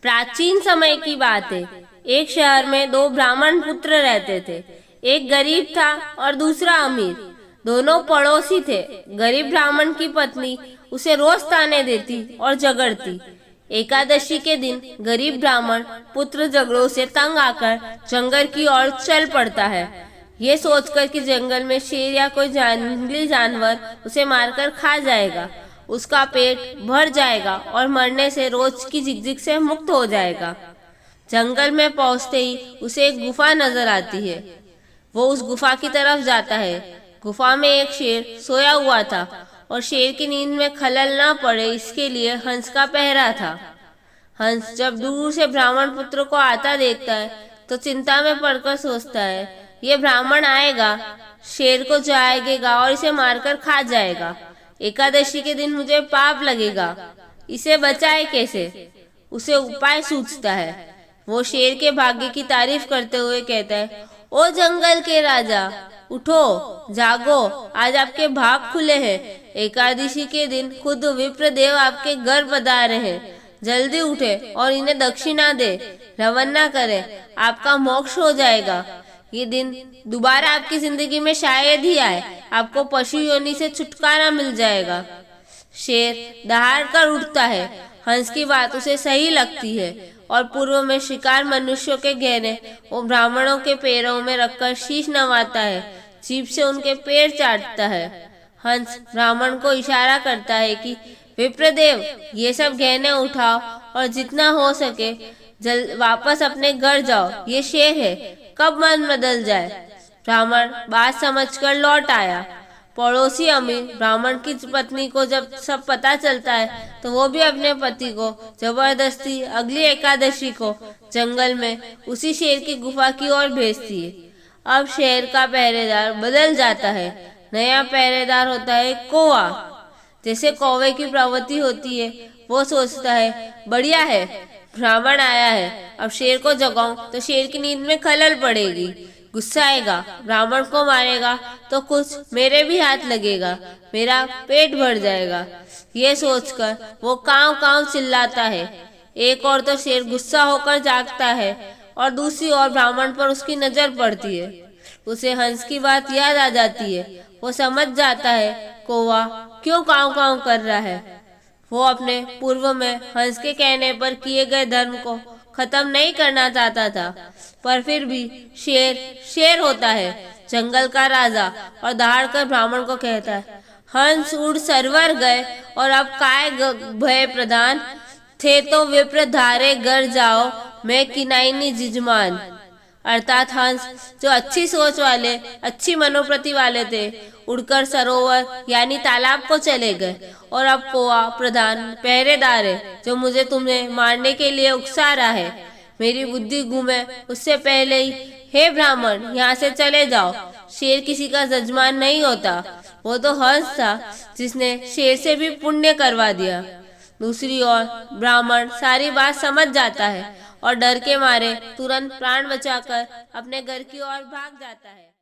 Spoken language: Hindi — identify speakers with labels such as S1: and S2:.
S1: प्राचीन समय की बात है। एक शहर में दो ब्राह्मण पुत्र रहते थे। एक गरीब था और दूसरा अमीर। दोनों पड़ोसी थे। गरीब ब्राह्मण की पत्नी उसे रोज ताने देती और झगड़ती। एकादशी के दिन गरीब ब्राह्मण पुत्र झगड़ों से तंग आकर जंगल की ओर चल पड़ता है, ये सोचकर कि जंगल में शेर या कोई जंगली जानवर उसे मारकर खा जाएगा, उसका पेट भर जाएगा और मरने से रोज की झिकझिक से मुक्त हो जाएगा। जंगल में पहुंचते ही उसे एक गुफा नजर आती है। वो उस गुफा की तरफ जाता है। गुफा में एक शेर सोया हुआ था और शेर की नींद में खलल न पड़े इसके लिए हंस का पहरा था। हंस जब दूर से ब्राह्मण पुत्र को आता देखता है तो चिंता में पड़कर सोचता है, ये ब्राह्मण आएगा, शेर को जाएगा और इसे मारकर खा जाएगा। एकादशी के दिन मुझे पाप लगेगा, इसे बचाए कैसे? उसे उपाय सूझता है। वो शेर के भाग्य की तारीफ करते हुए कहता है, ओ जंगल के राजा, उठो, जागो, आज आपके भाग खुले हैं। एकादशी के दिन खुद विप्रदेव आपके घर पधारे हैं। जल्दी उठे और इन्हें दक्षिणा दे, रवाना करें, आपका मोक्ष हो जाएगा। ये दिन दोबारा आपकी जिंदगी में शायद ही आए, आपको पशु योनि से छुटकारा मिल जाएगा। शेर दहाड़ कर उठता है। हंस की बात उसे सही लगती है और पूर्व में शिकार मनुष्यों के गहने वो ब्राह्मणों के पैरों में रखकर शीश नवाता है, जीभ से उनके पैर चाटता है। हंस ब्राह्मण को इशारा करता है कि विप्रदेव, ये सब गहने उठाओ और जितना हो सके जल्द वापस अपने घर जाओ, ये शेर है, कब मन बदल जाए। ब्राह्मण बात समझकर लौट आया। पड़ोसी अमीर ब्राह्मण की पत्नी को जब सब पता चलता है तो वो भी अपने पति को जबरदस्ती अगली एकादशी को जंगल में उसी शेर की गुफा की ओर भेजती है। अब शेर का पहरेदार बदल जाता है। नया पहरेदार होता है कौवा। जैसे कौवे की प्रवृत्ति होती है, वो सोचता है, बढ़िया है, ब्राह्मण आया है, अब शेर को जगाऊं तो शेर की नींद में खलल पड़ेगी, गुस्सा आएगा, ब्राह्मण को मारेगा तो कुछ मेरे भी हाथ लगेगा, मेरा पेट भर जाएगा। ये सोचकर वो कांव कांव चिल्लाता है। एक और तो शेर गुस्सा होकर जागता है और दूसरी ओर ब्राह्मण पर उसकी नजर पड़ती है। उसे हंस की बात याद आ जाती है। वो समझ जाता है कौवा क्यों कांव कांव कर रहा है। वो अपने पूर्व में हंस के कहने पर किए गए धर्म को खत्म नहीं करना चाहता था, पर फिर भी शेर शेर होता है, जंगल का राजा, और दहाड़ कर ब्राह्मण को कहता है, हंस उड़ सरवर गए और अब काय भय प्रधान, थे तो विप्र धारे घर जाओ, मैं किनाइनी जिजमान। अर्थात हंस जो अच्छी सोच वाले, अच्छी मनोप्रति वाले थे, उड़कर सरोवर यानी तालाब को चले गए और अब कौवा प्रधान पहरेदार है जो मुझे तुम्हें मारने के लिए उकसा रहा है। मेरी बुद्धि घूमे उससे पहले ही हे ब्राह्मण, यहाँ से चले जाओ। शेर किसी का जजमान नहीं होता, वो तो हंस था जिसने शेर से भी पुण्य करवा दिया। दूसरी ओर ब्राह्मण सारी बात समझ जाता है और डर के मारे तुरंत प्राण बचाकर अपने घर की ओर भाग जाता है।